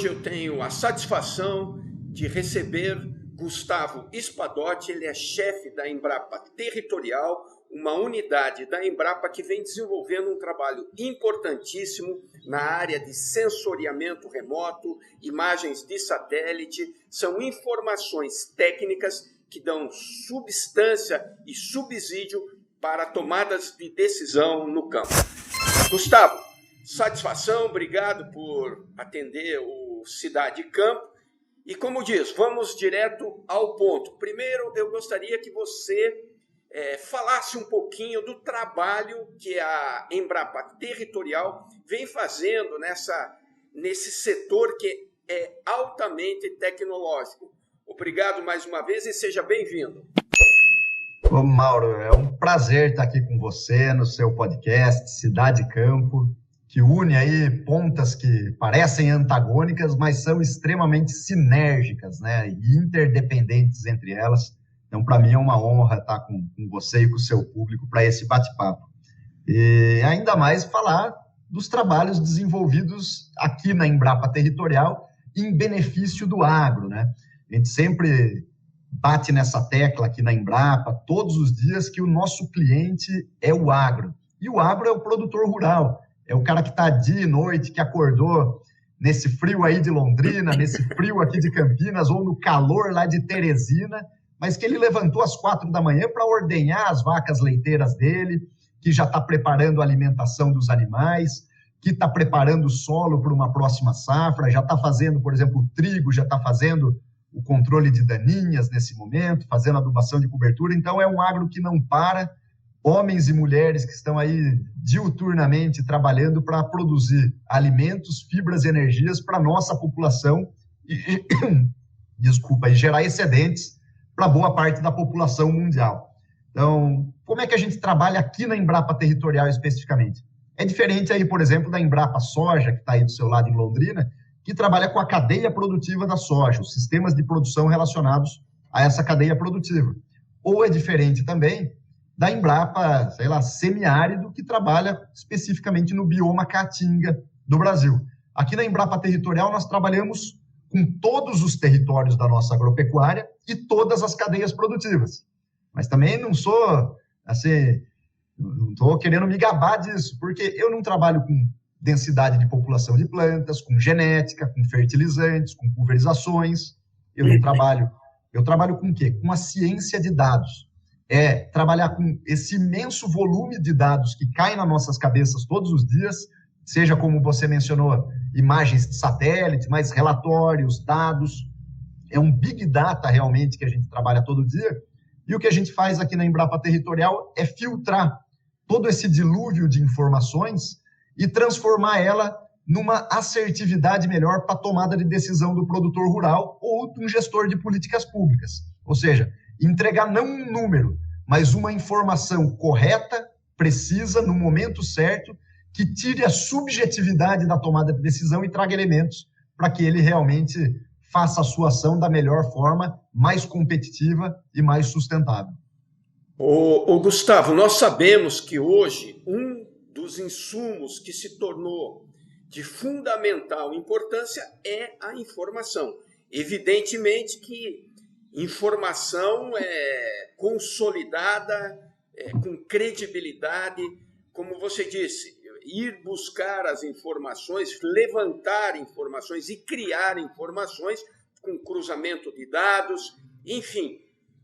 hoje eu tenho a satisfação de receber Gustavo Espadotti. Ele é chefe da Embrapa Territorial, uma unidade da Embrapa que vem desenvolvendo um trabalho importantíssimo na área de sensoriamento remoto, imagens de satélite. São informações técnicas que dão substância e subsídio para tomadas de decisão no campo. Gustavo, satisfação, obrigado por atender o Cidade e Campo. E como diz, vamos direto ao ponto. Primeiro, eu gostaria que você falasse um pouquinho do trabalho que a Embrapa Territorial vem fazendo nesse setor que é altamente tecnológico. Obrigado mais uma vez e seja bem-vindo. Ô, Mauro, é um prazer estar aqui com você no seu podcast Cidade e Campo, que une aí pontas que parecem antagônicas, mas são extremamente sinérgicas, né, e interdependentes entre elas. Então, para mim é uma honra estar com você e com o seu público para esse bate-papo. E ainda mais falar dos trabalhos desenvolvidos aqui na Embrapa Territorial em benefício do agro, né? A gente sempre bate nessa tecla aqui na Embrapa, todos os dias, que o nosso cliente é o agro. E o agro é o produtor rural, é o cara que está dia e noite, que acordou nesse frio aí de Londrina, nesse frio aqui de Campinas, ou no calor lá de Teresina, mas que ele levantou às 4 da manhã para ordenhar as vacas leiteiras dele, que já está preparando a alimentação dos animais, que está preparando o solo para uma próxima safra, já está fazendo, por exemplo, o trigo, já está fazendo o controle de daninhas nesse momento, fazendo adubação de cobertura. Então, é um agro que não para, homens e mulheres que estão aí diuturnamente trabalhando para produzir alimentos, fibras e energias para a nossa população e gerar excedentes para boa parte da população mundial. Então, como é que a gente trabalha aqui na Embrapa Territorial especificamente? É diferente aí, por exemplo, da Embrapa Soja, que está aí do seu lado em Londrina, que trabalha com a cadeia produtiva da soja, os sistemas de produção relacionados a essa cadeia produtiva. Ou é diferente também da Embrapa, semiárido, que trabalha especificamente no bioma Caatinga do Brasil. Aqui na Embrapa Territorial nós trabalhamos com todos os territórios da nossa agropecuária e todas as cadeias produtivas. Mas também não sou, não estou querendo me gabar disso, porque eu não trabalho com densidade de população de plantas, com genética, com fertilizantes, com pulverizações. Eu trabalho com o quê? Com a ciência de dados. Trabalhar com esse imenso volume de dados que cai nas nossas cabeças todos os dias, seja como você mencionou, imagens de satélite, mais relatórios, dados. É um big data realmente que a gente trabalha todo dia. E o que a gente faz aqui na Embrapa Territorial é filtrar todo esse dilúvio de informações e transformar ela numa assertividade melhor para a tomada de decisão do produtor rural ou de um gestor de políticas públicas. Ou seja, entregar não um número, mas uma informação correta, precisa, no momento certo, que tire a subjetividade da tomada de decisão e traga elementos para que ele realmente faça a sua ação da melhor forma, mais competitiva e mais sustentável. Ô Gustavo, nós sabemos que hoje um dos insumos que se tornou de fundamental importância é a informação. Evidentemente que informação consolidada, com credibilidade, como você disse, ir buscar as informações, levantar informações e criar informações com cruzamento de dados, enfim.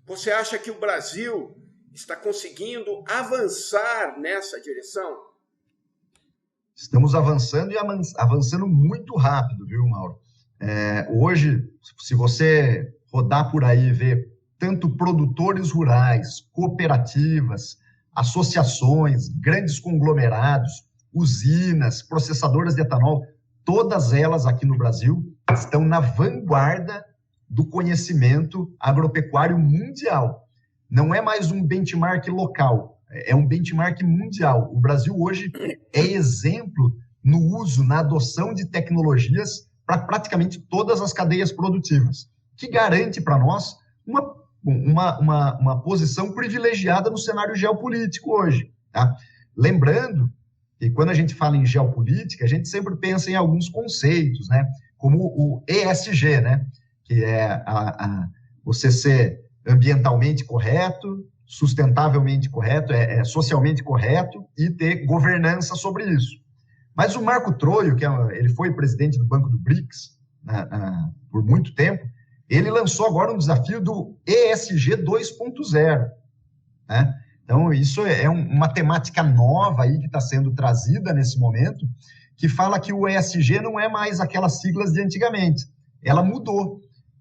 Você acha que o Brasil está conseguindo avançar nessa direção? Estamos avançando e avançando muito rápido, viu, Mauro? Hoje, se você rodar por aí e ver tanto produtores rurais, cooperativas, associações, grandes conglomerados, usinas, processadoras de etanol, todas elas aqui no Brasil estão na vanguarda do conhecimento agropecuário mundial. Não é mais um benchmark local, é um benchmark mundial. O Brasil hoje é exemplo no uso, na adoção de tecnologias para praticamente todas as cadeias produtivas, que garante para nós uma posição privilegiada no cenário geopolítico hoje. Tá? Lembrando que quando a gente fala em geopolítica, a gente sempre pensa em alguns conceitos, né? como o ESG, né? Que é você ser ambientalmente correto, sustentavelmente correto, socialmente correto e ter governança sobre isso. Mas o Marco Troio, ele foi presidente do Banco do BRICS por muito tempo, ele lançou agora um desafio do ESG 2.0, né? Então, isso é uma temática nova aí que está sendo trazida nesse momento, que fala que o ESG não é mais aquelas siglas de antigamente. Ela mudou.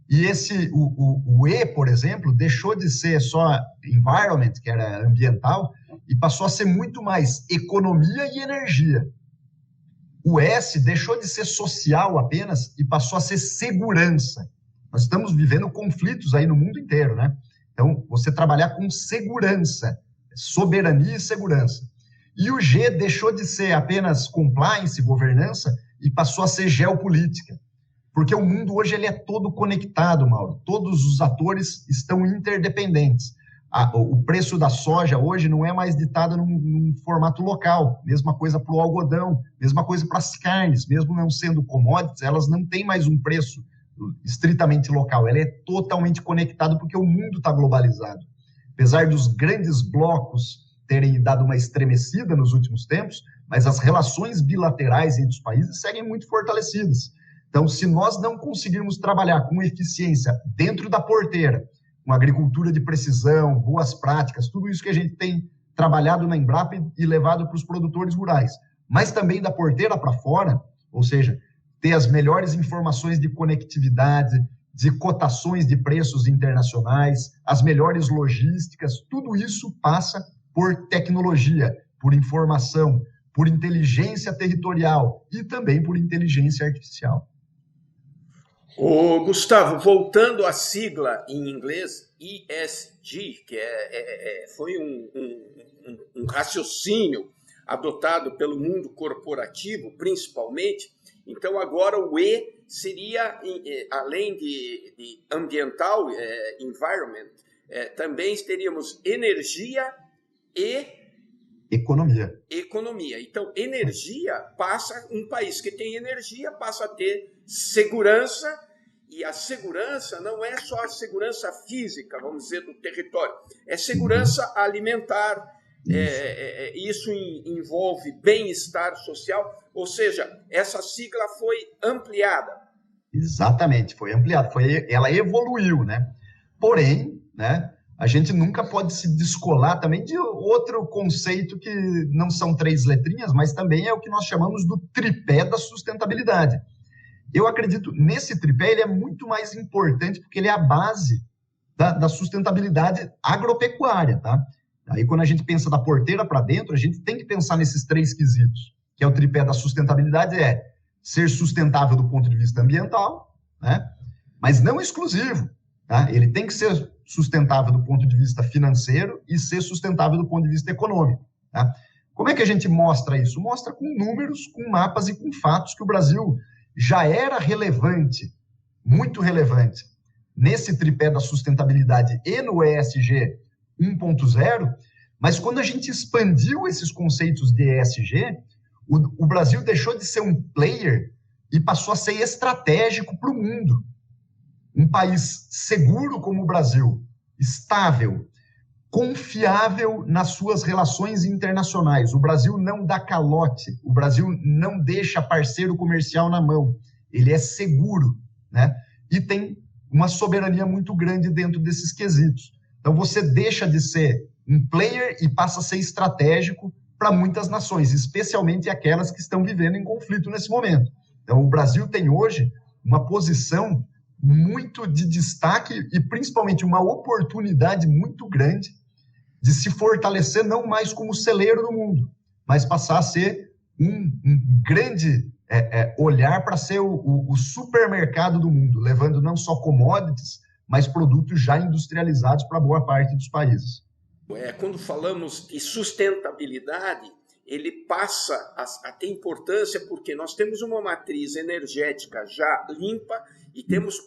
E o E, por exemplo, deixou de ser só environment, que era ambiental, e passou a ser muito mais economia e energia. O S deixou de ser social apenas e passou a ser segurança. Nós estamos vivendo conflitos aí no mundo inteiro, né? Então, você trabalhar com segurança, soberania e segurança. E o G deixou de ser apenas compliance, governança, e passou a ser geopolítica. Porque o mundo hoje ele é todo conectado, Mauro. Todos os atores estão interdependentes. O preço da soja hoje não é mais ditado num formato local. Mesma coisa para o algodão, mesma coisa para as carnes. Mesmo não sendo commodities, elas não têm mais um preço estritamente local. Ela é totalmente conectada porque o mundo está globalizado. Apesar dos grandes blocos terem dado uma estremecida nos últimos tempos, mas as relações bilaterais entre os países seguem muito fortalecidas. Então, se nós não conseguirmos trabalhar com eficiência dentro da porteira, com agricultura de precisão, boas práticas, tudo isso que a gente tem trabalhado na Embrapa e levado para os produtores rurais, mas também da porteira para fora, ou seja, ter as melhores informações de conectividade, de cotações de preços internacionais, as melhores logísticas, tudo isso passa por tecnologia, por informação, por inteligência territorial e também por inteligência artificial. Ô, Gustavo, voltando à sigla em inglês, ESG, que foi um raciocínio adotado pelo mundo corporativo, principalmente. Então, agora o E seria, além de ambiental, environment, também teríamos energia e economia. Então, energia um país que tem energia passa a ter segurança, e a segurança não é só a segurança física, vamos dizer, do território, é segurança alimentar, isso envolve bem-estar social, ou seja, essa sigla foi ampliada. Exatamente, foi ampliada, ela evoluiu, né? Porém, né, a gente nunca pode se descolar também de outro conceito que não são 3 letrinhas, mas também é o que nós chamamos do tripé da sustentabilidade. Eu acredito nesse tripé, ele é muito mais importante porque ele é a base da sustentabilidade agropecuária, tá? Aí quando a gente pensa da porteira para dentro, a gente tem que pensar nesses 3 quesitos, que é o tripé da sustentabilidade, ser sustentável do ponto de vista ambiental, né? Mas não exclusivo, tá? Ele tem que ser sustentável do ponto de vista financeiro e ser sustentável do ponto de vista econômico, tá? Como é que a gente mostra isso? Mostra com números, com mapas e com fatos que o Brasil já era relevante, muito relevante, nesse tripé da sustentabilidade e no ESG 1.0, mas quando a gente expandiu esses conceitos de ESG, o Brasil deixou de ser um player e passou a ser estratégico para o mundo. Um país seguro como o Brasil, estável, confiável nas suas relações internacionais. O Brasil não dá calote, o Brasil não deixa parceiro comercial na mão. Ele é seguro, né? E tem uma soberania muito grande dentro desses quesitos. Então, você deixa de ser um player e passa a ser estratégico para muitas nações, especialmente aquelas que estão vivendo em conflito nesse momento. Então, o Brasil tem hoje uma posição muito de destaque e principalmente uma oportunidade muito grande de se fortalecer não mais como celeiro do mundo, mas passar a ser um grande olhar para ser o supermercado do mundo, levando não só commodities, mas produtos já industrializados para boa parte dos países. Quando falamos de sustentabilidade, ele passa a ter importância porque nós temos uma matriz energética já limpa e temos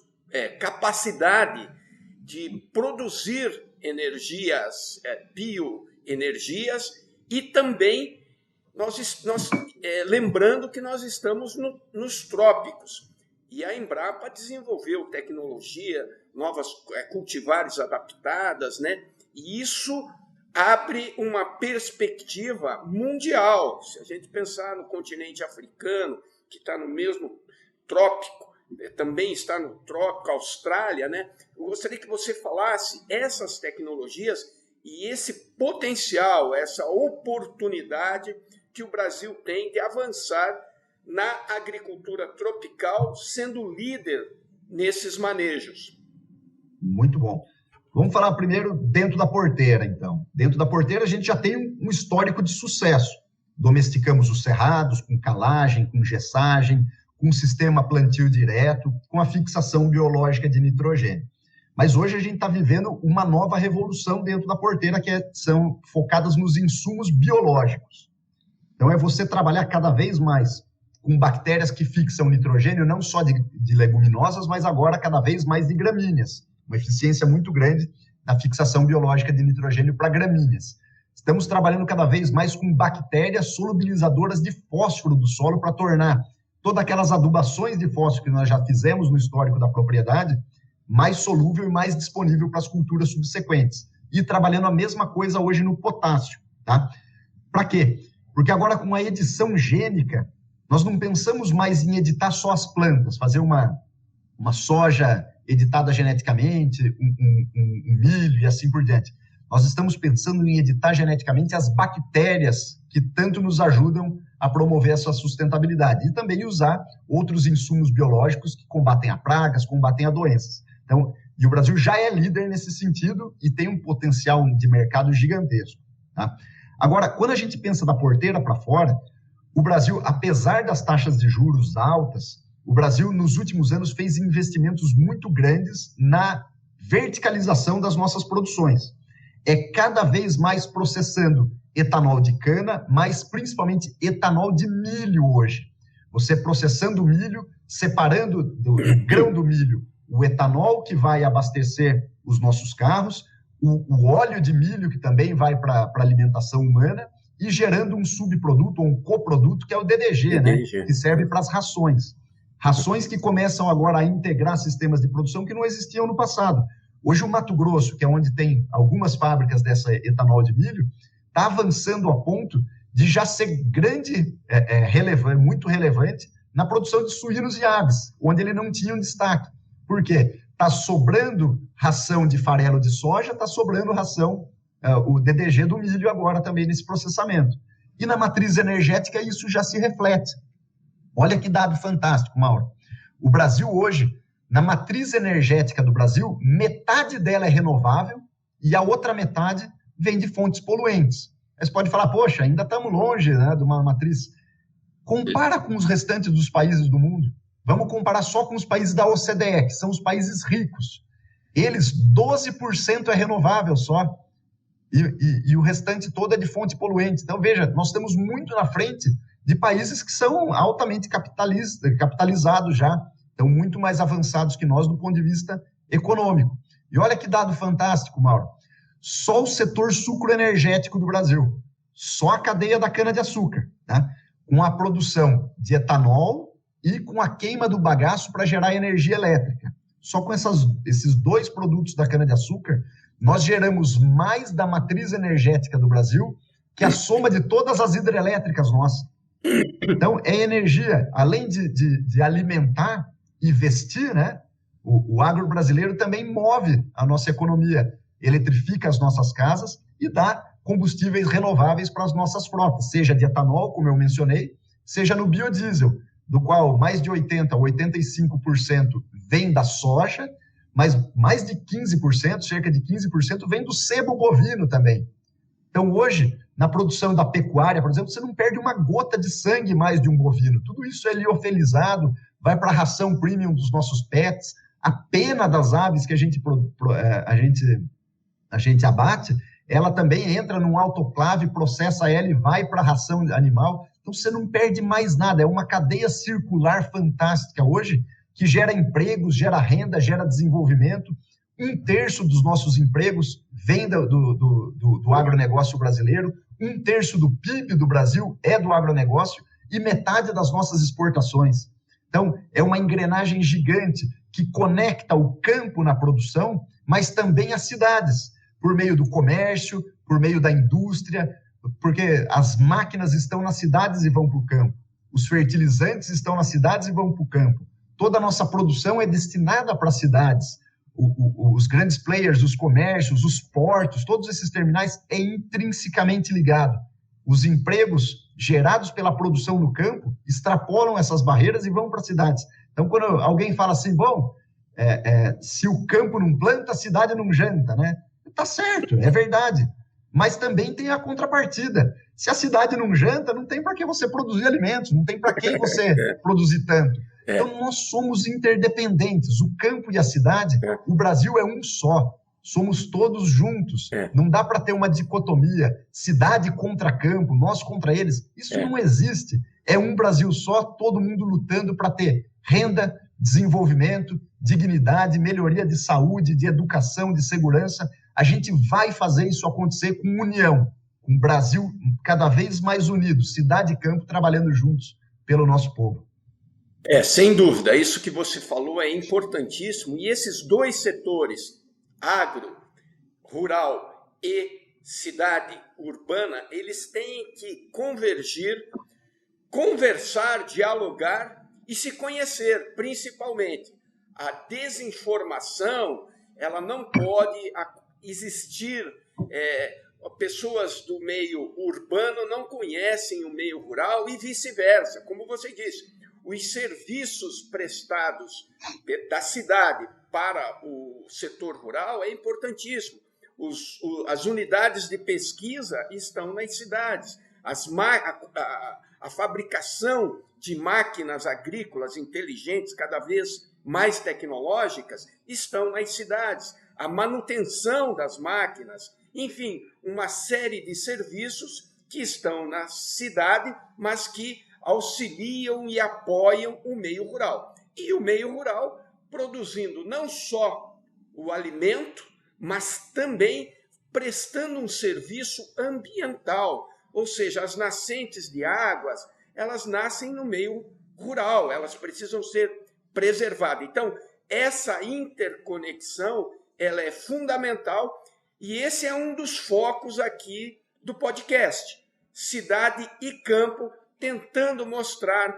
capacidade de produzir energias, bioenergias, e também lembrando que nós estamos nos trópicos. E a Embrapa desenvolveu tecnologia, novas cultivares adaptadas, né? E isso abre uma perspectiva mundial. Se a gente pensar no continente africano, que está no mesmo trópico, também está no trópico, Austrália, né? Eu gostaria que você falasse essas tecnologias e esse potencial, essa oportunidade que o Brasil tem de avançar na agricultura tropical, sendo líder nesses manejos. Muito bom. Vamos falar primeiro dentro da porteira, então. Dentro da porteira, a gente já tem um histórico de sucesso. Domesticamos os cerrados com calagem, com gessagem, com sistema plantio direto, com a fixação biológica de nitrogênio. Mas hoje a gente está vivendo uma nova revolução dentro da porteira, que são focadas nos insumos biológicos. Então, é você trabalhar cada vez mais com bactérias que fixam nitrogênio, não só de leguminosas, mas agora cada vez mais de gramíneas. Uma eficiência muito grande na fixação biológica de nitrogênio para gramíneas. Estamos trabalhando cada vez mais com bactérias solubilizadoras de fósforo do solo para tornar todas aquelas adubações de fósforo que nós já fizemos no histórico da propriedade mais solúvel e mais disponível para as culturas subsequentes. E trabalhando a mesma coisa hoje no potássio. Tá? Para quê? Porque agora com a edição gênica, nós não pensamos mais em editar só as plantas, fazer uma soja editada geneticamente, um milho e assim por diante. Nós estamos pensando em editar geneticamente as bactérias que tanto nos ajudam a promover essa sustentabilidade. E também usar outros insumos biológicos que combatem a pragas, combatem a doenças. Então, e o Brasil já é líder nesse sentido e tem um potencial de mercado gigantesco. Tá? Agora, quando a gente pensa da porteira para fora, o Brasil, apesar das taxas de juros altas, o Brasil, nos últimos anos, fez investimentos muito grandes na verticalização das nossas produções. É cada vez mais processando etanol de cana, mas principalmente etanol de milho hoje. Você processando o milho, separando do grão do milho o etanol que vai abastecer os nossos carros, o óleo de milho que também vai para a alimentação humana e gerando um subproduto ou um coproduto que é o DDG, né? Que serve para as rações. Rações que começam agora a integrar sistemas de produção que não existiam no passado. Hoje o Mato Grosso, que é onde tem algumas fábricas dessa etanol de milho, está avançando a ponto de já ser muito relevante na produção de suínos e aves, onde ele não tinha um destaque. Por quê? Está sobrando ração de farelo de soja, está sobrando ração, o DDG do milho agora também nesse processamento. E na matriz energética isso já se reflete. Olha que dado fantástico, Mauro. O Brasil hoje, na matriz energética do Brasil, metade dela é renovável e a outra metade vem de fontes poluentes. Aí você pode falar, poxa, ainda estamos longe, né, de uma matriz. Compara com os restantes dos países do mundo. Vamos comparar só com os países da OCDE, que são os países ricos. Eles, 12% é renovável só. E o restante todo é de fonte poluente. Então, veja, nós estamos muito na frente de países que são altamente capitalizados já, estão muito mais avançados que nós do ponto de vista econômico. E olha que dado fantástico, Mauro. Só o setor sucroenergético do Brasil, só a cadeia da cana-de-açúcar, tá? Com a produção de etanol e com a queima do bagaço para gerar energia elétrica. Só com esses dois produtos da cana-de-açúcar, nós geramos mais da matriz energética do Brasil que a soma de todas as hidrelétricas nossas. Então, é energia, além de alimentar e vestir, né? O agro brasileiro também move a nossa economia, eletrifica as nossas casas e dá combustíveis renováveis para as nossas frotas, seja de etanol, como eu mencionei, seja no biodiesel, do qual mais de 80% a 85% vem da soja, mas mais de 15%, cerca de 15%, vem do sebo bovino também. Então, hoje, na produção da pecuária, por exemplo, você não perde uma gota de sangue mais de um bovino. Tudo isso é liofilizado, vai para a ração premium dos nossos pets. A pena das aves que a gente abate, ela também entra num autoclave, processa ela e vai para a ração animal. Então, você não perde mais nada. É uma cadeia circular fantástica hoje, que gera empregos, gera renda, gera desenvolvimento. 1/3 dos nossos empregos vem do agronegócio brasileiro, 1/3 do PIB do Brasil é do agronegócio e metade das nossas exportações. Então, é uma engrenagem gigante que conecta o campo na produção, mas também as cidades, por meio do comércio, por meio da indústria, porque as máquinas estão nas cidades e vão para o campo. Os fertilizantes estão nas cidades e vão para o campo. Toda a nossa produção é destinada para as cidades. Os grandes players, os comércios, os portos, todos esses terminais é intrinsecamente ligado. Os empregos gerados pela produção no campo extrapolam essas barreiras e vão para as cidades. Então, quando alguém fala assim, bom, se o campo não planta, a cidade não janta, né? Tá certo, é verdade. Mas também tem a contrapartida. Se a cidade não janta, não tem para que você produzir alimentos, não tem para quem você produzir tanto. Então, nós somos interdependentes. O campo e a cidade, o Brasil é um só. Somos todos juntos. Não dá para ter uma dicotomia, cidade contra campo, nós contra eles. Isso não existe. É um Brasil só, todo mundo lutando para ter renda, desenvolvimento, dignidade, melhoria de saúde, de educação, de segurança. A gente vai fazer isso acontecer com união, com o Brasil cada vez mais unido, cidade e campo trabalhando juntos pelo nosso povo. Sem dúvida, isso que você falou é importantíssimo. E esses dois setores, agro, rural e cidade urbana, eles têm que convergir, conversar, dialogar e se conhecer, principalmente. A desinformação, ela não pode existir. Pessoas do meio urbano não conhecem o meio rural e vice-versa, como você disse. Os serviços prestados da cidade para o setor rural é importantíssimo. As unidades de pesquisa estão nas cidades. A fabricação de máquinas agrícolas inteligentes, cada vez mais tecnológicas, estão nas cidades. A manutenção das máquinas, enfim, uma série de serviços que estão na cidade, mas que auxiliam e apoiam o meio rural. E o meio rural produzindo não só o alimento, mas também prestando um serviço ambiental, ou seja, as nascentes de águas, elas nascem no meio rural, elas precisam ser preservadas. Então, essa interconexão, ela é fundamental e esse é um dos focos aqui do podcast. Cidade e campo, tentando mostrar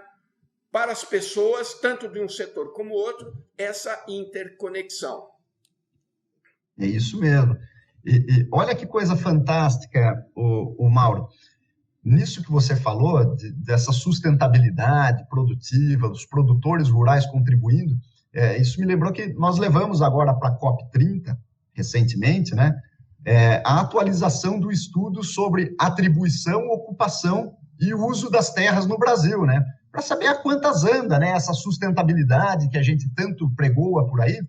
para as pessoas, tanto de um setor como outro, essa interconexão. É isso mesmo. E olha que coisa fantástica, o Mauro. Nisso que você falou, dessa sustentabilidade produtiva, dos produtores rurais contribuindo, isso me lembrou que nós levamos agora para a COP30, recentemente, né, a atualização do estudo sobre atribuição, ocupação e uso das terras no Brasil, né? Para saber a quantas anda, né, essa sustentabilidade que a gente tanto pregoa por aí,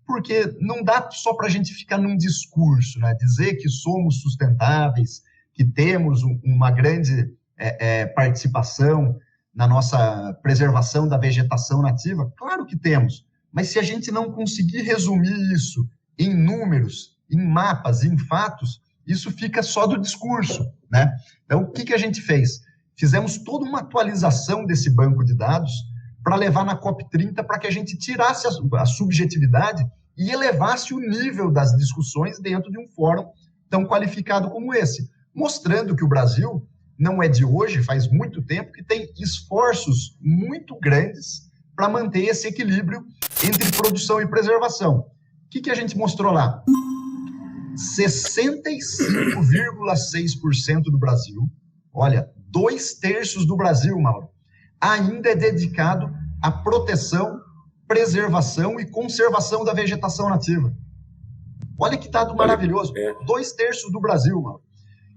porque não dá só para a gente ficar num discurso, né, dizer que somos sustentáveis, que temos uma grande participação na nossa preservação da vegetação nativa. Claro que temos, mas se a gente não conseguir resumir isso em números, em mapas, em fatos, isso fica só do discurso, né? Então, o que a gente fez? Fizemos toda uma atualização desse banco de dados para levar na COP30 para que a gente tirasse a subjetividade e elevasse o nível das discussões dentro de um fórum tão qualificado como esse, mostrando que o Brasil não é de hoje, faz muito tempo que tem esforços muito grandes para manter esse equilíbrio entre produção e preservação. O que a gente mostrou lá? 65,6% do Brasil, olha, 2/3 do Brasil, Mauro, ainda é dedicado à proteção, preservação e conservação da vegetação nativa. Olha que dado maravilhoso. 2/3 do Brasil, Mauro.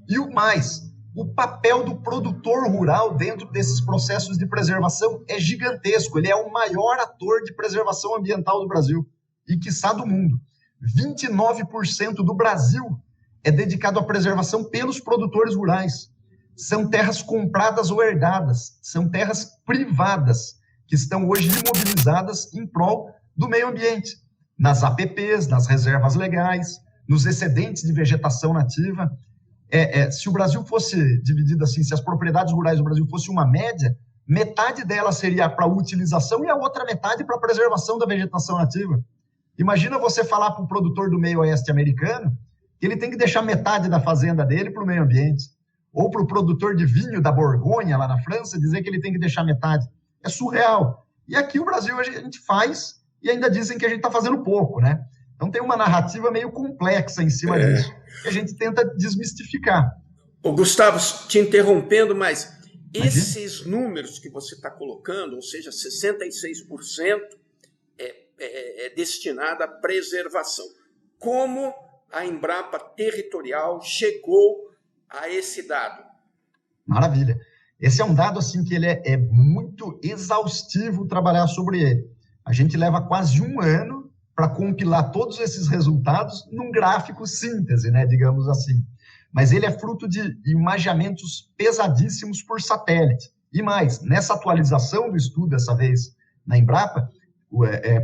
E o mais, o papel do produtor rural dentro desses processos de preservação é gigantesco. Ele é o maior ator de preservação ambiental do Brasil e, quiçá, do mundo. 29% do Brasil é dedicado à preservação pelos produtores rurais. São terras compradas ou herdadas, são terras privadas que estão hoje imobilizadas em prol do meio ambiente, nas APPs, nas reservas legais, nos excedentes de vegetação nativa. Se o Brasil fosse dividido assim, se as propriedades rurais do Brasil fossem uma média, metade dela seria para utilização e a outra metade para preservação da vegetação nativa. Imagina você falar para o produtor do meio oeste americano que ele tem que deixar metade da fazenda dele para o meio ambiente. Ou para o produtor de vinho da Borgonha, lá na França, dizer que ele tem que deixar metade. É surreal. E aqui no Brasil a gente faz e ainda dizem que a gente está fazendo pouco, né? Então tem uma narrativa meio complexa em cima disso, que a gente tenta desmistificar. Ô, Gustavo, te interrompendo, mas esses números que você está colocando, ou seja, 66% é destinado à preservação. Como a Embrapa Territorial chegou a esse dado? Maravilha. Esse é um dado assim que ele é muito exaustivo trabalhar sobre ele. A gente leva quase um ano para compilar todos esses resultados num gráfico síntese, né, digamos assim. Mas ele é fruto de imaginamentos pesadíssimos por satélite. E mais, nessa atualização do estudo, dessa vez na Embrapa,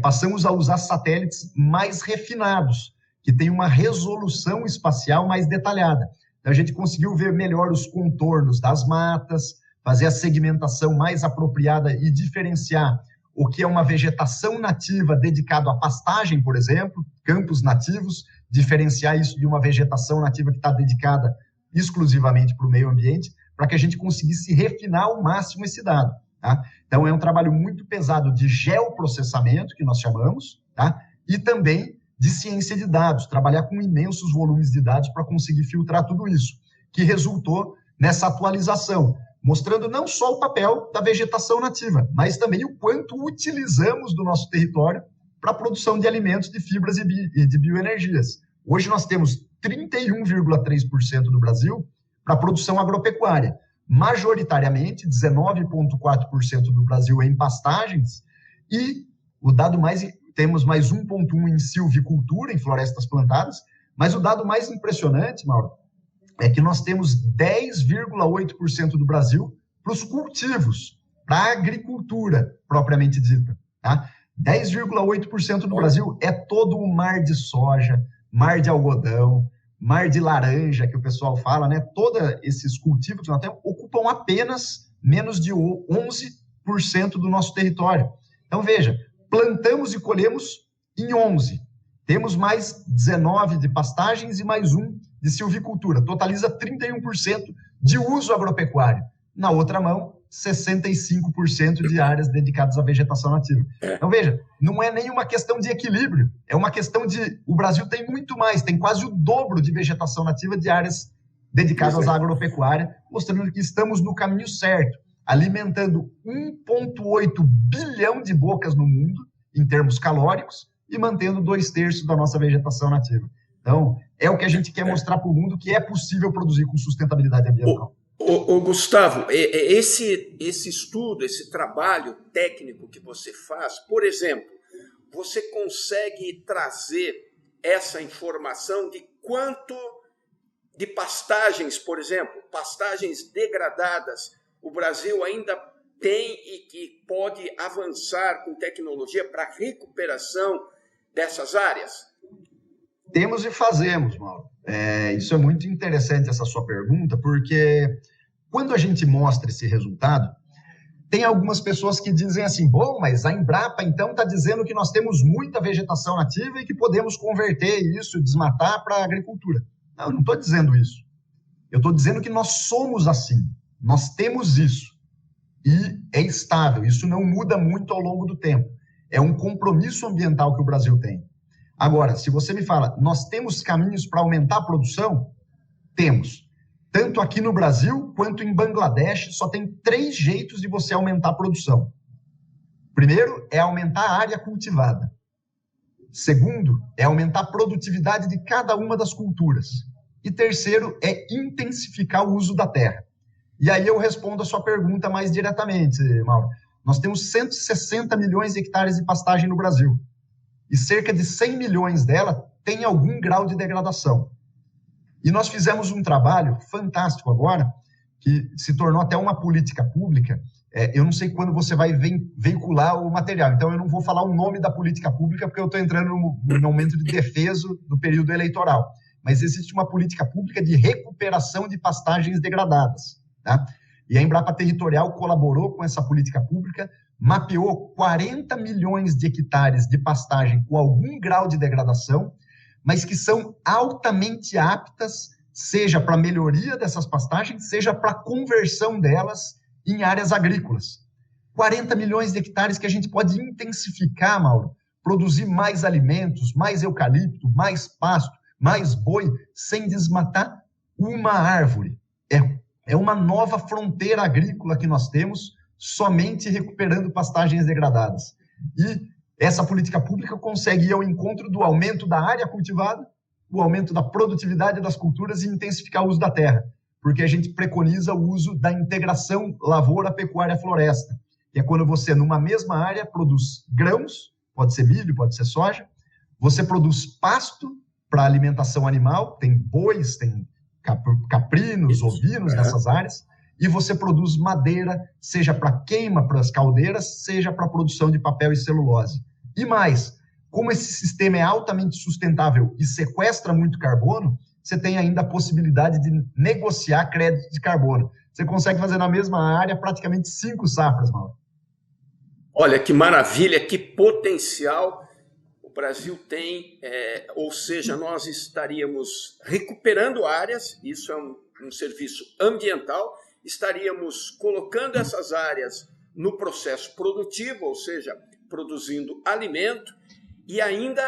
passamos a usar satélites mais refinados, que têm uma resolução espacial mais detalhada. Então, a gente conseguiu ver melhor os contornos das matas, fazer a segmentação mais apropriada e diferenciar o que é uma vegetação nativa dedicada à pastagem, por exemplo, campos nativos, diferenciar isso de uma vegetação nativa que está dedicada exclusivamente para o meio ambiente, para que a gente conseguisse refinar ao máximo esse dado. Tá? Então, é um trabalho muito pesado de geoprocessamento, que nós chamamos, tá? E também de ciência de dados, trabalhar com imensos volumes de dados para conseguir filtrar tudo isso, que resultou nessa atualização, mostrando não só o papel da vegetação nativa, mas também o quanto utilizamos do nosso território para a produção de alimentos, de fibras e de bioenergias. Hoje nós temos 31,3% do Brasil para a produção agropecuária, majoritariamente 19,4% do Brasil em pastagens e o dado mais, temos mais 1,1% em silvicultura, em florestas plantadas, mas o dado mais impressionante, Mauro, é que nós temos 10,8% do Brasil para os cultivos, para a agricultura propriamente dita. Tá? 10,8% do Brasil é todo o mar de soja, mar de algodão, mar de laranja, que o pessoal fala, né? Todos esses cultivos que nós temos ocupam apenas menos de 11% do nosso território. Então, veja, plantamos e colhemos em 11%. Temos mais 19% de pastagens e mais 1% de silvicultura. Totaliza 31% de uso agropecuário. Na outra mão, 65% de áreas dedicadas à vegetação nativa. Então, veja, não é nenhuma questão de equilíbrio, é uma questão de... O Brasil tem muito mais, tem quase o dobro de vegetação nativa de áreas dedicadas à agropecuária, mostrando que estamos no caminho certo, alimentando 1,8 bilhão de bocas no mundo, em termos calóricos, e mantendo 2/3 da nossa vegetação nativa. Então, é o que a gente quer mostrar para o mundo que é possível produzir com sustentabilidade ambiental. Ô Gustavo, esse estudo, esse trabalho técnico que você faz, por exemplo, você consegue trazer essa informação de quanto de pastagens, por exemplo, pastagens degradadas, o Brasil ainda tem e que pode avançar com tecnologia para a recuperação dessas áreas? Temos e fazemos, Mauro. Isso é muito interessante, essa sua pergunta, porque quando a gente mostra esse resultado, tem algumas pessoas que dizem assim, bom, mas a Embrapa, então, está dizendo que nós temos muita vegetação nativa e que podemos converter isso, desmatar para a agricultura. Não, eu não estou dizendo isso. Eu estou dizendo que nós somos assim, nós temos isso. E é estável, isso não muda muito ao longo do tempo. É um compromisso ambiental que o Brasil tem. Agora, se você me fala, nós temos caminhos para aumentar a produção? Temos. Tanto aqui no Brasil, quanto em Bangladesh, só tem 3 jeitos de você aumentar a produção. Primeiro, é aumentar a área cultivada. Segundo, é aumentar a produtividade de cada uma das culturas. E terceiro, é intensificar o uso da terra. E aí eu respondo a sua pergunta mais diretamente, Mauro. Nós temos 160 milhões de hectares de pastagem no Brasil. E cerca de 100 milhões dela tem algum grau de degradação. E nós fizemos um trabalho fantástico agora, que se tornou até uma política pública. Eu não sei quando você vai veicular o material, então eu não vou falar o nome da política pública, porque eu estou entrando no momento de defesa do período eleitoral. Mas existe uma política pública de recuperação de pastagens degradadas. Tá? E a Embrapa Territorial colaborou com essa política pública, mapeou 40 milhões de hectares de pastagem com algum grau de degradação, mas que são altamente aptas, seja para a melhoria dessas pastagens, seja para a conversão delas em áreas agrícolas. 40 milhões de hectares que a gente pode intensificar, Mauro, produzir mais alimentos, mais eucalipto, mais pasto, mais boi, sem desmatar uma árvore. É uma nova fronteira agrícola que nós temos, somente recuperando pastagens degradadas. E essa política pública consegue ir ao encontro do aumento da área cultivada, o aumento da produtividade das culturas e intensificar o uso da terra, porque a gente preconiza o uso da integração lavoura, pecuária, floresta, que é quando você, numa mesma área, produz grãos, pode ser milho, pode ser soja, você produz pasto para alimentação animal, tem bois, tem caprinos, ovinos nessas áreas, e você produz madeira, seja para queima para as caldeiras, seja para produção de papel e celulose. E mais, como esse sistema é altamente sustentável e sequestra muito carbono, você tem ainda a possibilidade de negociar crédito de carbono. Você consegue fazer na mesma área praticamente 5 safras, Mauro. Olha, que maravilha, que potencial o Brasil tem, ou seja, nós estaríamos recuperando áreas, isso é um serviço ambiental, estaríamos colocando essas áreas no processo produtivo, ou seja, produzindo alimento e ainda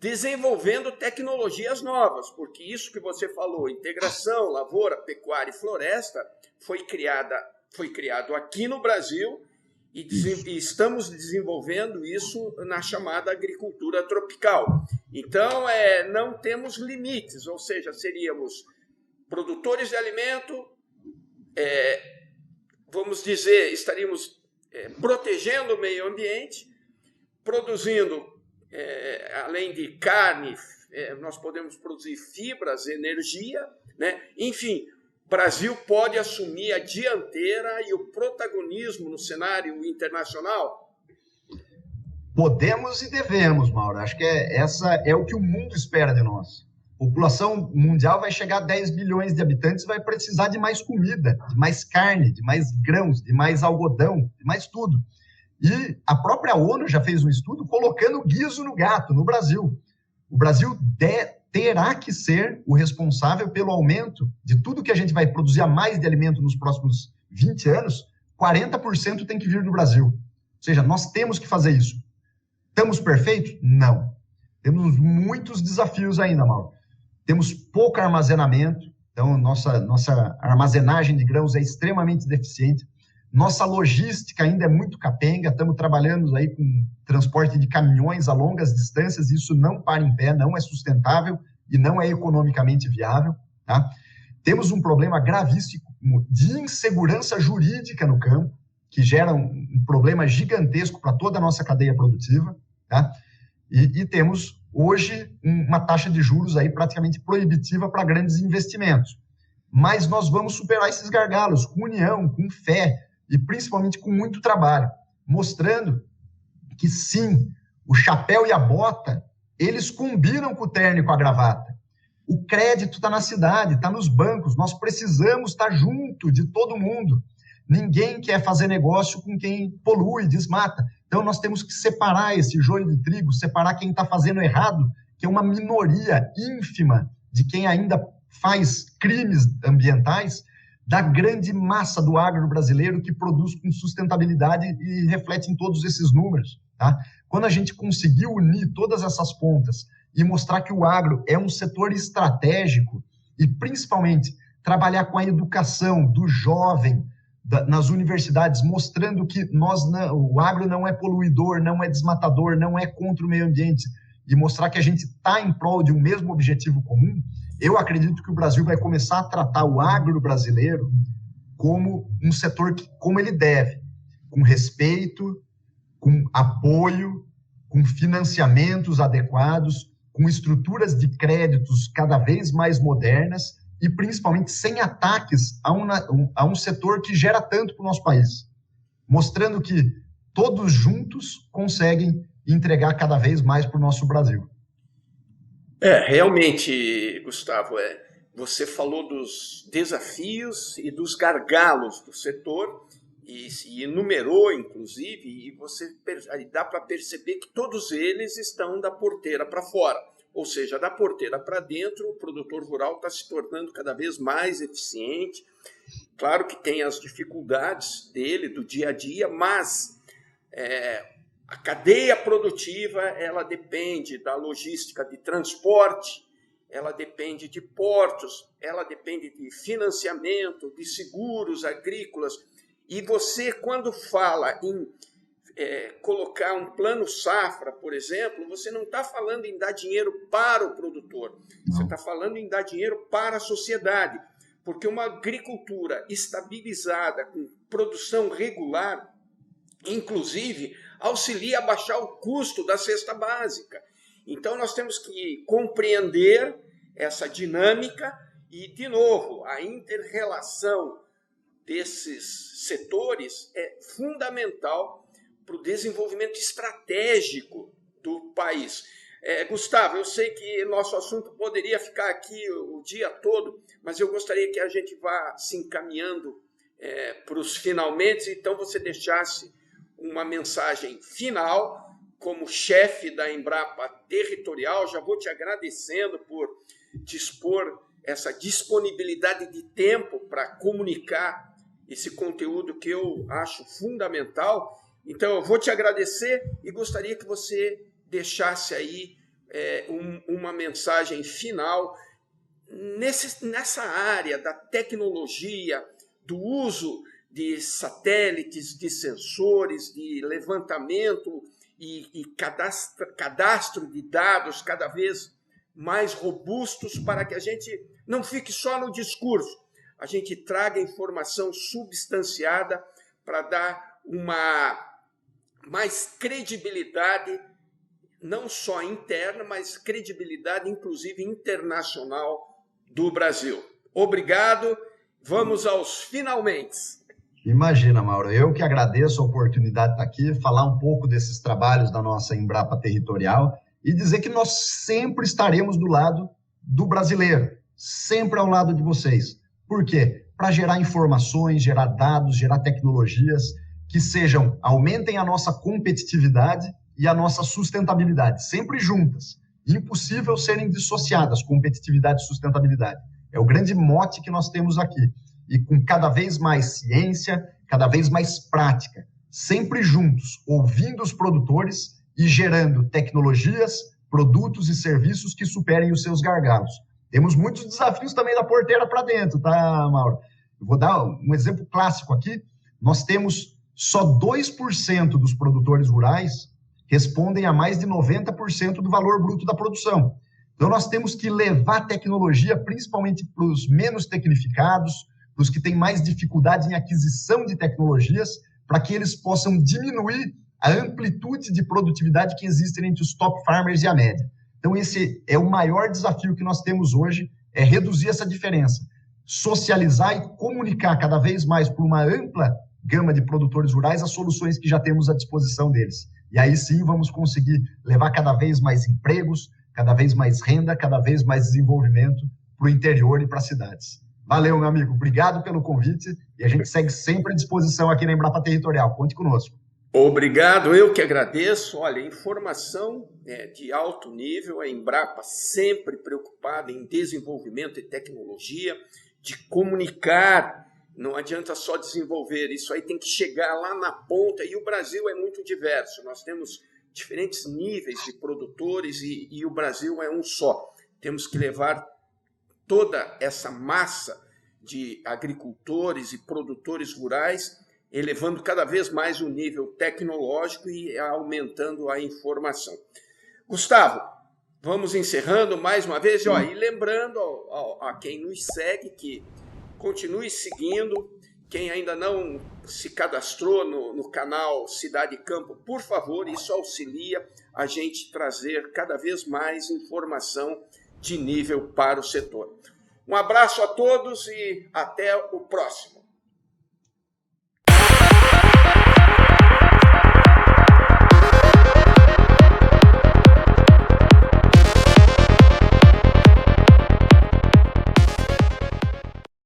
desenvolvendo tecnologias novas, porque isso que você falou, integração, lavoura, pecuária e floresta, foi criado aqui no Brasil e estamos desenvolvendo isso na chamada agricultura tropical. Então, não temos limites, ou seja, seríamos produtores de alimento, vamos dizer, estaríamos protegendo o meio ambiente, produzindo, além de carne, nós podemos produzir fibras, energia, né? Enfim, o Brasil pode assumir a dianteira e o protagonismo no cenário internacional? Podemos e devemos, Mauro. Acho que essa é o que o mundo espera de nós. A população mundial vai chegar a 10 bilhões de habitantes, vai precisar de mais comida, de mais carne, de mais grãos, de mais algodão, de mais tudo. E a própria ONU já fez um estudo colocando guiso no gato, no Brasil. O Brasil terá que ser o responsável pelo aumento de tudo que a gente vai produzir a mais de alimento nos próximos 20 anos, 40% tem que vir do Brasil. Ou seja, nós temos que fazer isso. Estamos perfeitos? Não. Temos muitos desafios ainda, Mauro. Temos pouco armazenamento, então nossa armazenagem de grãos é extremamente deficiente. Nossa logística ainda é muito capenga, estamos trabalhando aí com transporte de caminhões a longas distâncias, e isso não para em pé, não é sustentável e não é economicamente viável. Tá? Temos um problema gravíssimo de insegurança jurídica no campo, que gera um problema gigantesco para toda a nossa cadeia produtiva. Tá? E temos hoje uma taxa de juros aí praticamente proibitiva para grandes investimentos. Mas nós vamos superar esses gargalos com união, com fé, e principalmente com muito trabalho, mostrando que sim, o chapéu e a bota, eles combinam com o terno e com a gravata. O crédito está na cidade, está nos bancos, nós precisamos estar junto de todo mundo. Ninguém quer fazer negócio com quem polui, desmata. Então nós temos que separar esse joio de trigo, separar quem está fazendo errado, que é uma minoria ínfima de quem ainda faz crimes ambientais, da grande massa do agro brasileiro que produz com sustentabilidade e reflete em todos esses números. Tá? Quando a gente conseguiu unir todas essas pontas e mostrar que o agro é um setor estratégico e, principalmente, trabalhar com a educação do jovem nas universidades, mostrando que o agro não é poluidor, não é desmatador, não é contra o meio ambiente, e mostrar que a gente está em prol de um mesmo objetivo comum, eu acredito que o Brasil vai começar a tratar o agro brasileiro como um setor como ele deve, com respeito, com apoio, com financiamentos adequados, com estruturas de créditos cada vez mais modernas e, principalmente, sem ataques a um setor que gera tanto para o nosso país, mostrando que todos juntos conseguem entregar cada vez mais para o nosso Brasil. Realmente, Gustavo, Você falou dos desafios e dos gargalos do setor e enumerou, inclusive, e dá para perceber que todos eles estão da porteira para fora. Ou seja, da porteira para dentro, o produtor rural está se tornando cada vez mais eficiente. Claro que tem as dificuldades dele, do dia a dia, mas a cadeia produtiva ela depende da logística de transporte, ela depende de portos, ela depende de financiamento, de seguros agrícolas. E você, quando fala em colocar um plano safra, por exemplo, você não está falando em dar dinheiro para o produtor, você está falando em dar dinheiro para a sociedade, porque uma agricultura estabilizada, com produção regular, inclusive, auxilia a baixar o custo da cesta básica. Então, nós temos que compreender essa dinâmica e, de novo, a inter-relação desses setores é fundamental para o desenvolvimento estratégico do país. Gustavo, eu sei que nosso assunto poderia ficar aqui o dia todo, mas eu gostaria que a gente vá se encaminhando para os finalmente, então você deixasse uma mensagem final como chefe da Embrapa Territorial. Já vou te agradecendo por dispor essa disponibilidade de tempo para comunicar esse conteúdo que eu acho fundamental. Então, eu vou te agradecer e gostaria que você deixasse aí uma mensagem final nessa área da tecnologia, do uso de satélites, de sensores, de levantamento e cadastro de dados cada vez mais robustos para que a gente não fique só no discurso, a gente traga informação substanciada para dar uma mais credibilidade, não só interna, mas credibilidade, inclusive, internacional do Brasil. Obrigado. Vamos aos finalmente. Imagina, Mauro, eu que agradeço a oportunidade de estar aqui, falar um pouco desses trabalhos da nossa Embrapa Territorial e dizer que nós sempre estaremos do lado do brasileiro, sempre ao lado de vocês. Por quê? Para gerar informações, gerar dados, gerar tecnologias que aumentem a nossa competitividade e a nossa sustentabilidade, sempre juntas. Impossível serem dissociadas, competitividade e sustentabilidade. É o grande mote que nós temos aqui. E com cada vez mais ciência, cada vez mais prática, sempre juntos, ouvindo os produtores e gerando tecnologias, produtos e serviços que superem os seus gargalos. Temos muitos desafios também da porteira para dentro, tá, Mauro? Eu vou dar um exemplo clássico aqui. Nós temos só 2% dos produtores rurais respondem a mais de 90% do valor bruto da produção. Então, nós temos que levar tecnologia, principalmente para os menos tecnificados, para os que têm mais dificuldade em aquisição de tecnologias, para que eles possam diminuir a amplitude de produtividade que existe entre os top farmers e a média. Então, esse é o maior desafio que nós temos hoje, é reduzir essa diferença, socializar e comunicar cada vez mais por uma ampla gama de produtores rurais as soluções que já temos à disposição deles. E aí sim vamos conseguir levar cada vez mais empregos, cada vez mais renda, cada vez mais desenvolvimento para o interior e para as cidades. Valeu, meu amigo. Obrigado pelo convite e a gente segue sempre à disposição aqui na Embrapa Territorial. Conte conosco. Obrigado, eu que agradeço. Olha, informação de alto nível, a Embrapa sempre preocupada em desenvolvimento e tecnologia, de comunicar. Não adianta só desenvolver, isso aí tem que chegar lá na ponta, e o Brasil é muito diverso. Nós temos diferentes níveis de produtores e o Brasil é um só. Temos que levar toda essa massa de agricultores e produtores rurais, elevando cada vez mais o nível tecnológico e aumentando a informação. Gustavo, vamos encerrando mais uma vez, e lembrando a quem nos segue que continue seguindo. Quem ainda não se cadastrou no canal Cidade e Campo, por favor, isso auxilia a gente trazer cada vez mais informação de nível para o setor. Um abraço a todos e até o próximo.